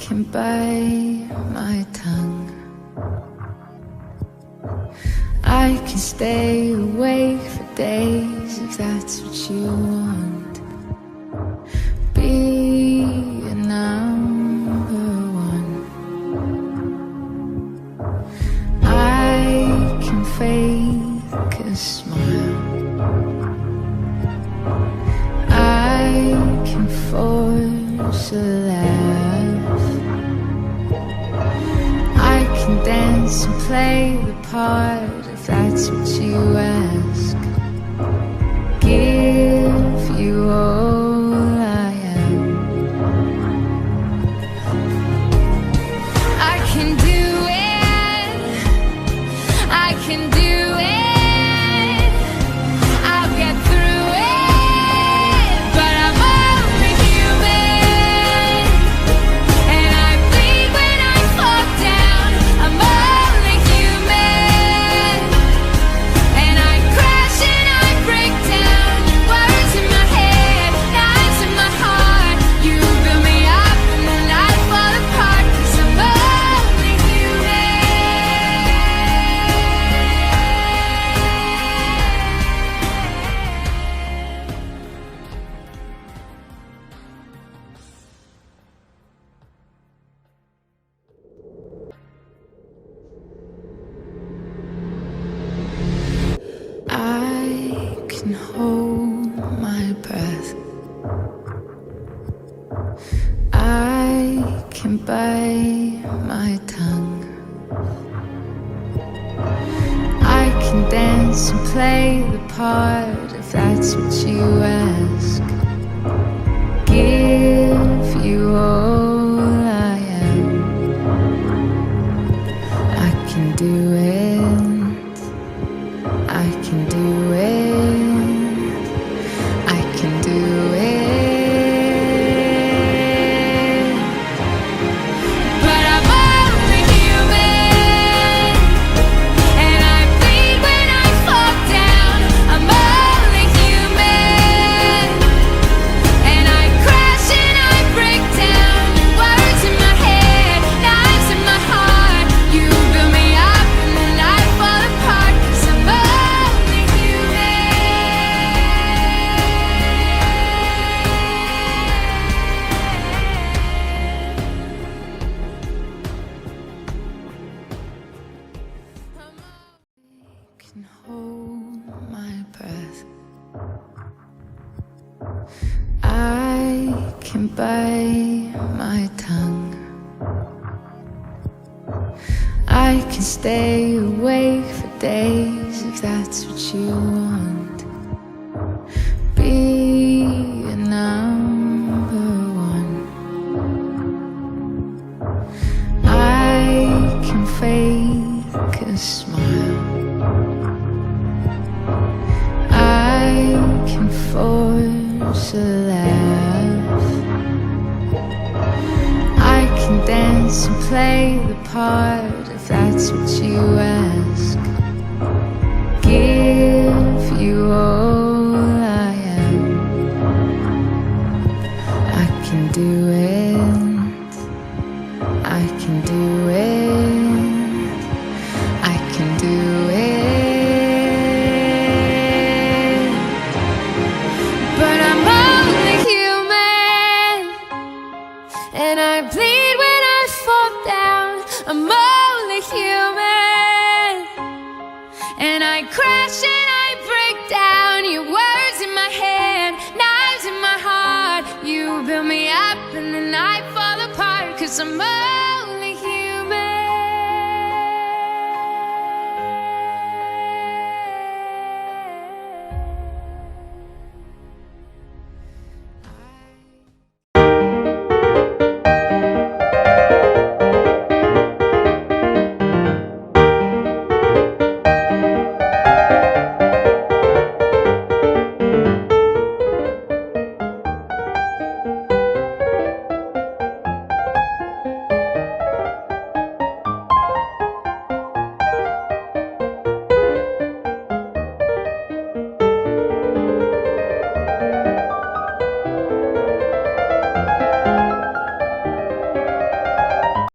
can bite my tongue. I can stay awake for days if that's what you want. Be a number one. I can fake a smile. I can force a laugh. I can dance and play the part if that's what you ask. Give you all I am. I can do it. I can do it. I'll get through it. But I'm only human, and I bleed when I fall down. I'm only human, and I crash and I break down. Words in my head, knives in my heart. You build me up and then I fall apart. 'Cause I'm only human. I can hold my breath. I can bite my tongue. I can dance and play the part if that's what you ask. Give you all I am. I can do it. I can do it. I can do it. But I'm only human, and I bleed when I fall down. I'm only human, and I crash and I break down. Words in my head, knives in my heart. You build me up and then I fall apart. 'Cause I'm only human. I can hold my breath. I can bite my tongue. I can stay awake for days if that's what you want. Be a number one. I can fake a smile. I can force a laugh. I can dance and play the part if that's what you ask. Give you all I am. I can do it. I can do it. I can do it. But I'm only human, and I bleed when I fall down. I'm only human, and I crash and I break down. Your words in my head, knives in my heart. You build me up and then I fall apart. 'Cause I'm